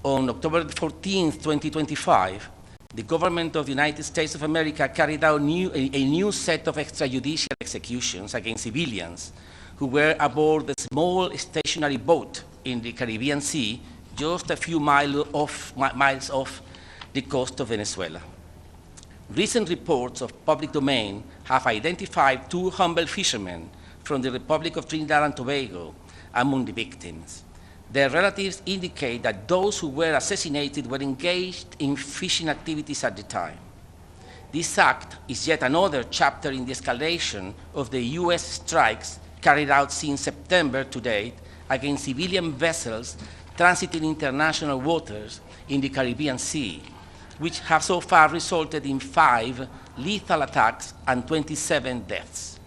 On October 14, 2025, the government of the United States of America carried out a new set of extrajudicial executions against civilians who were aboard a small stationary boat in the Caribbean Sea, just a few miles off the coast of Venezuela. Recent reports of public domain have identified 2 humble fishermen from the Republic of Trinidad and Tobago among the victims. Their relatives indicate that those who were assassinated were engaged in fishing activities at the time. This act is yet another chapter in the escalation of the US strikes carried out since September to date against civilian vessels transiting international waters in the Caribbean Sea, which have so far resulted in 5 lethal attacks and 27 deaths.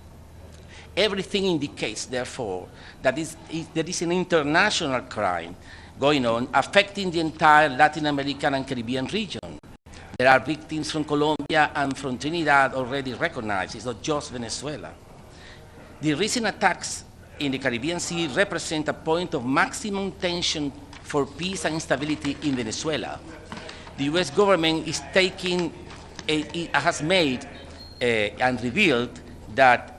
Everything indicates, therefore, that there is an international crime going on affecting the entire Latin American and Caribbean region. There are victims from Colombia and from Trinidad already recognized. It's not just Venezuela. The recent attacks in the Caribbean Sea represent a point of maximum tension for peace and stability in Venezuela. The US government is has made and revealed that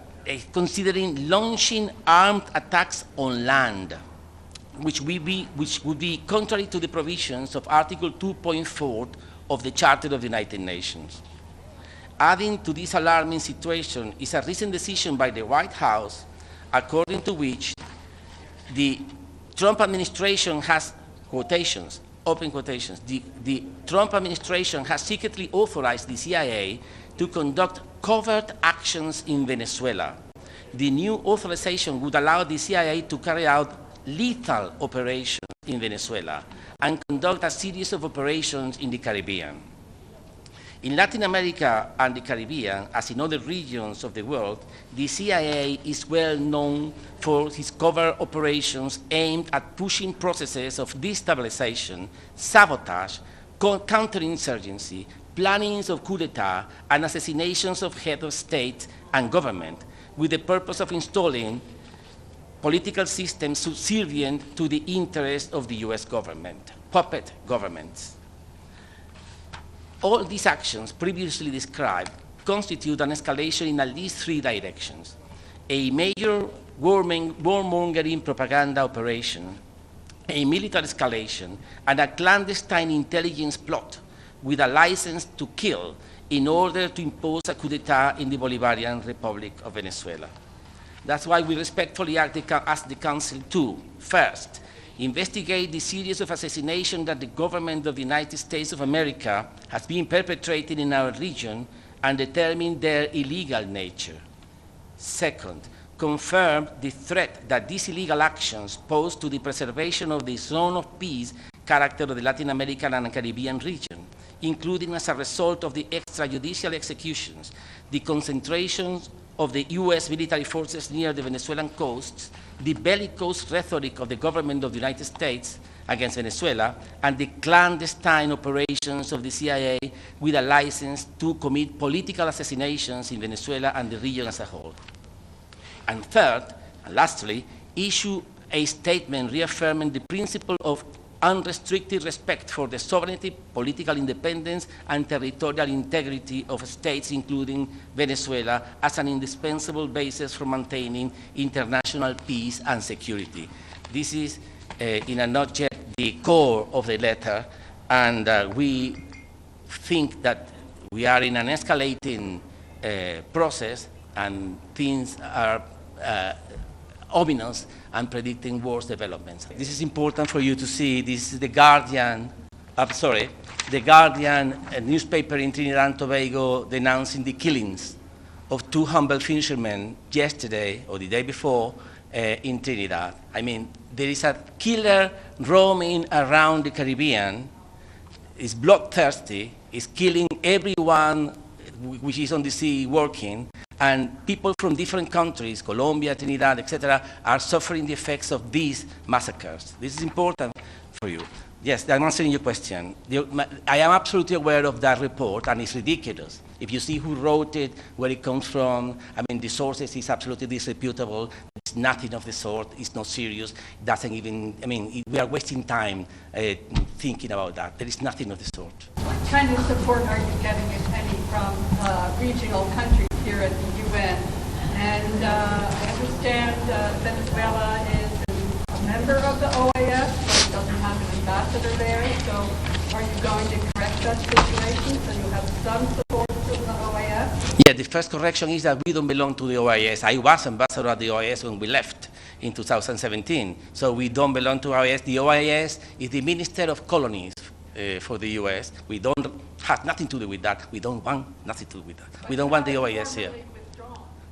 considering launching armed attacks on land, which would be contrary to the provisions of Article 2.4 of the Charter of the United Nations. Adding to this alarming situation is a recent decision by the White House, according to which the Trump administration has, quotations, open quotations, the Trump administration has secretly authorized the CIA to conduct covert actions in Venezuela. The new authorization would allow the CIA to carry out lethal operations in Venezuela and conduct a series of operations in the Caribbean. In Latin America and the Caribbean, as in other regions of the world, the CIA is well known for its covert operations aimed at pushing processes of destabilization, sabotage, counterinsurgency, plannings of coup d'etat, and assassinations of heads of state and government, with the purpose of installing political systems subservient to the interests of the US government, puppet governments. All these actions previously described constitute an escalation in at least 3 directions: a major warmongering propaganda operation, a military escalation, and a clandestine intelligence plot with a license to kill in order to impose a coup d'etat in the Bolivarian Republic of Venezuela. That's why we respectfully ask the Council to, first, investigate the series of assassinations that the government of the United States of America has been perpetrating in our region and determine their illegal nature. Second, confirm the threat that these illegal actions pose to the preservation of the zone of peace character of the Latin American and Caribbean region, including as a result of the extrajudicial executions, the concentrations of the US military forces near the Venezuelan coasts, the bellicose rhetoric of the government of the United States against Venezuela, and the clandestine operations of the CIA with a license to commit political assassinations in Venezuela and the region as a whole. And third, and lastly, issue a statement reaffirming the principle of unrestricted respect for the sovereignty, political independence, and territorial integrity of states, including Venezuela, as an indispensable basis for maintaining international peace and security. This is, in a nutshell, the core of the letter, and we think that we are in an escalating process, and things are ominous and predicting worse developments. This is important for you to see. This is the Guardian, the Guardian newspaper in Trinidad and Tobago denouncing the killings of 2 humble fishermen yesterday or the day before in Trinidad. I mean, there is a killer roaming around the Caribbean, is bloodthirsty, is killing everyone which is on the sea working, and people from different countries, Colombia, Trinidad, etc., are suffering the effects of these massacres. This is important for you. Yes, I'm answering your question. I am absolutely aware of that report, and it's ridiculous. If you see who wrote it, where it comes from, I mean, the sources is absolutely disreputable. is nothing of the sort. It's not serious. It doesn't even, I mean, we are wasting time thinking about that. There is nothing of the sort. What kind of support are you getting, if any, from regional countries here at the UN? And I understand Venezuela is a member of the OAS, but it doesn't have an ambassador there. So are you going to correct that situation so you have some support from the OAS? Yeah, the first correction is that we don't belong to the OAS. I was ambassador at the OAS when we left in 2017. So we don't belong to OAS. The OAS is the Minister of Colonies for the US. We don't have nothing to do with that. We don't want nothing to do with that. But we don't want the OAS here.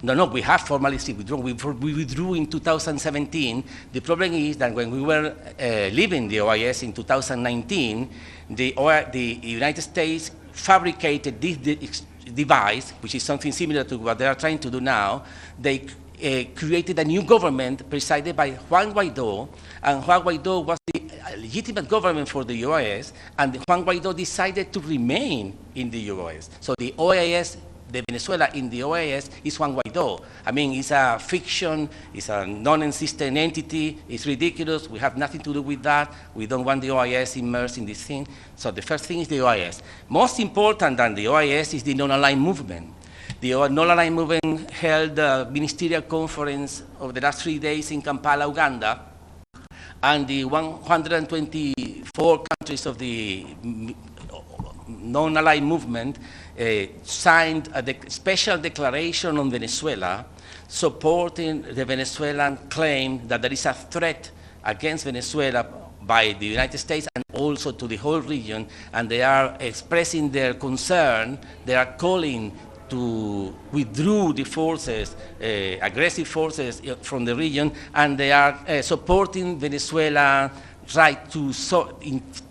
No, we have formally withdrawn. We withdrew in 2017. The problem is that when we were leaving the OAS in 2019, the United States fabricated this device, which is something similar to what they are trying to do now. They created a new government presided by Juan Guaidó, and Juan Guaidó was the legitimate government for the OAS, and Juan Guaidó decided to remain in the OAS. So the OAS, the Venezuela in the OAS is Juan Guaidó. I mean, it's a fiction, it's a non-existent entity, it's ridiculous, we have nothing to do with that, we don't want the OAS immersed in this thing. So the first thing is the OAS. Most important than the OAS is the non-aligned movement. The non-aligned movement held a ministerial conference over the last 3 days in Kampala, Uganda, and the 124 countries of the non-aligned movement signed a special declaration on Venezuela supporting the Venezuelan claim that there is a threat against Venezuela by the United States and also to the whole region, and they are expressing their concern. They are calling to withdraw the forces, aggressive forces from the region, and they are supporting Venezuela's right to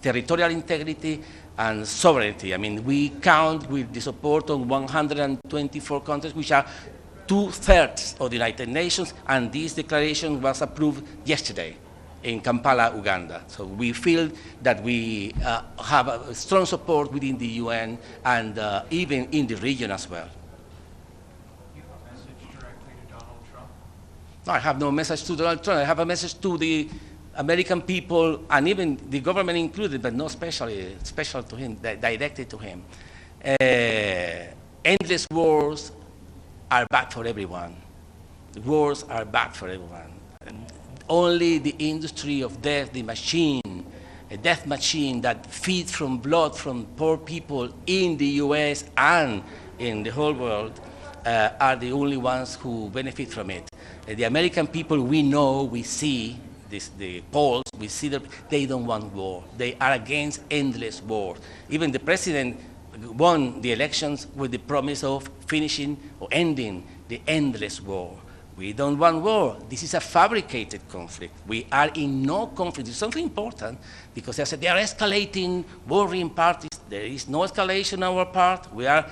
territorial integrity and sovereignty. I mean, we count with the support of 124 countries, which are 2/3 of the United Nations, and this declaration was approved yesterday in Kampala, Uganda. So we feel that we have a strong support within the UN and even in the region as well. You have a message directly to Donald Trump? No, I have no message to Donald Trump. I have a message to the American people, and even the government included, but not especially special to him, directed to him. Endless wars are bad for everyone. Wars are bad for everyone. Only the industry of death, the machine, a death machine that feeds from blood from poor people in the US and in the whole world, are the only ones who benefit from it. The American people, we know, we see, the polls, we see that they don't want war. They are against endless war. Even the president won the elections with the promise of finishing or ending the endless war. We don't want war. This is a fabricated conflict. We are in no conflict. It's something important because they said they are escalating warring parties. There is no escalation on our part. We are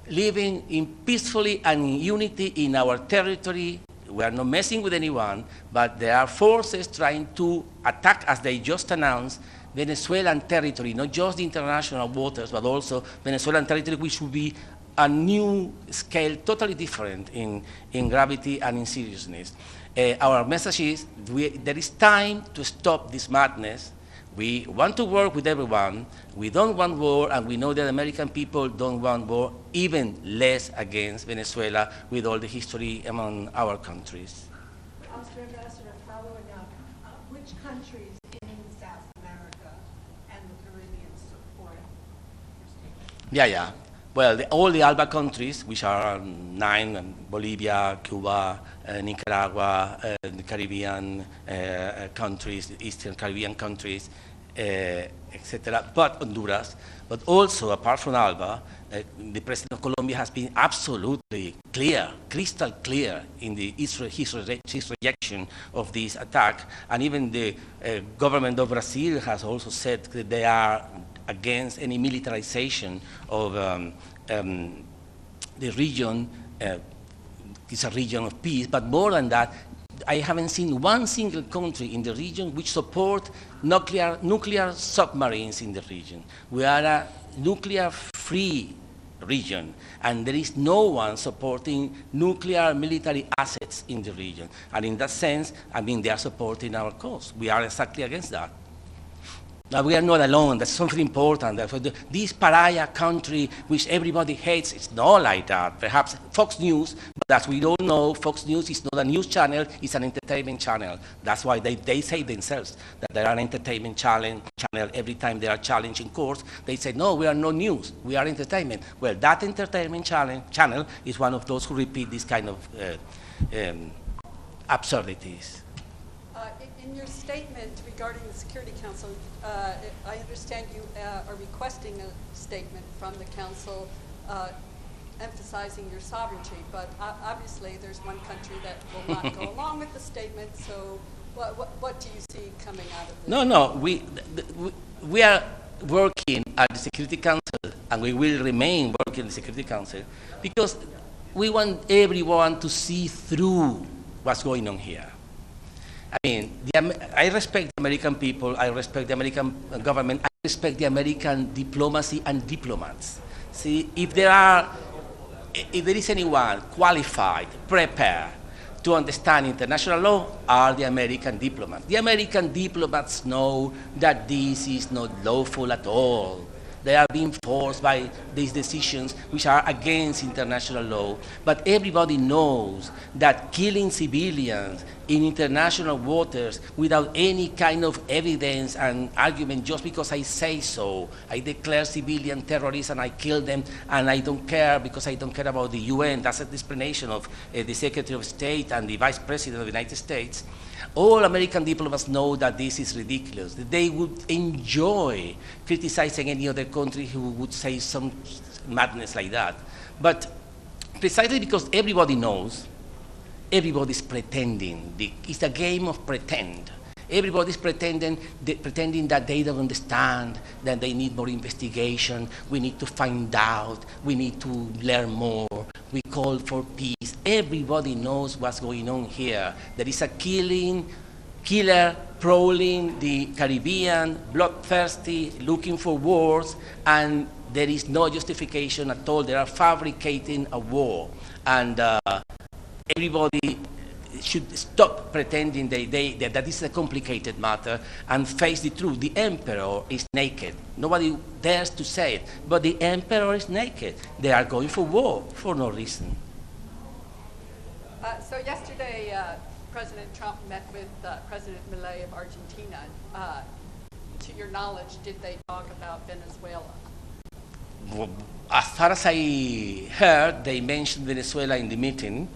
living peacefully and in unity in our territory. We are not messing with anyone, but there are forces trying to attack, as they just announced, Venezuelan territory, not just the international waters, but also Venezuelan territory, which will be a new scale, totally different in gravity and in seriousness. Our message is there is time to stop this madness. We want to work with everyone. We don't want war, and we know that American people don't want war, even less against Venezuela, with all the history among our countries. Mr. Ambassador, following up, which countries in South America and the Caribbean support your statement? Yeah. Well, all the ALBA countries, which are 9, Bolivia, Cuba, Nicaragua, the Caribbean countries, the Eastern Caribbean countries, etc., but Honduras, but also, apart from ALBA, the President of Colombia has been absolutely clear, crystal clear in his rejection of this attack, and even the government of Brazil has also said that they are against any militarization of the region. It's a region of peace, but more than that, I haven't seen one single country in the region which support nuclear submarines in the region. We are a nuclear-free region, and there is no one supporting nuclear military assets in the region. And in that sense, I mean, they are supporting our cause. We are exactly against that. Now, we are not alone. That's something important. This pariah country which everybody hates, it's not like that. Perhaps Fox News, but as we don't know, Fox News is not a news channel, it's an entertainment channel. That's why they say themselves that they are an entertainment channel. Every time they are challenged in court, they say, no, we are not news, we are entertainment. Well, that entertainment channel is one of those who repeat this kind of absurdities. In your statement regarding the Security Council, I understand you are requesting a statement from the Council emphasizing your sovereignty, but obviously there's one country that will not go along with the statement, so what do you see coming out of this? No, we are working at the Security Council, and we will remain working at the Security Council, because we want everyone to see through what's going on here. I mean, I respect the American people, I respect the American government, I respect the American diplomacy and diplomats. See, if there is anyone qualified, prepared to understand international law, are the American diplomats. The American diplomats know that this is not lawful at all. They are being forced by these decisions which are against international law. But everybody knows that killing civilians in international waters without any kind of evidence and argument, just because I say so, I declare civilian terrorists and I kill them, and I don't care because I don't care about the UN. That's the explanation of the Secretary of State and the Vice President of the United States. All American diplomats know that this is ridiculous. They would enjoy criticizing any other country who would say some madness like that. But precisely because everybody knows, everybody's pretending. It's a game of pretend. Everybody's pretending that they don't understand, that they need more investigation, we need to find out, we need to learn more, we call for peace. Everybody knows what's going on here. There is a killer prowling the Caribbean, bloodthirsty, looking for wars, and there is no justification at all. They are fabricating a war. And everybody should stop pretending that this is a complicated matter and face the truth. The emperor is naked. Nobody dares to say it, but the emperor is naked. They are going for war for no reason. So yesterday, President Trump met with President Milei of Argentina. To your knowledge, did they talk about Venezuela? As far as I heard, they mentioned Venezuela in the meeting,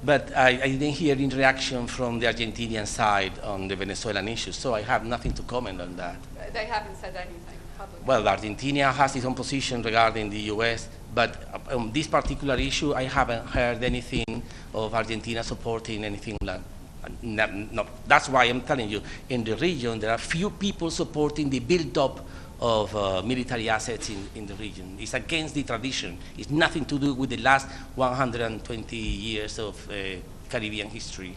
but I didn't hear any reaction from the Argentinian side on the Venezuelan issue, so I have nothing to comment on that. They haven't said anything publicly? Well, Argentina has its own position regarding the U.S., but on this particular issue, I haven't heard anything of Argentina supporting anything like that. No, that's why I'm telling you, in the region, there are few people supporting the build-up of military assets in the region. It's against the tradition. It's nothing to do with the last 120 years of Caribbean history.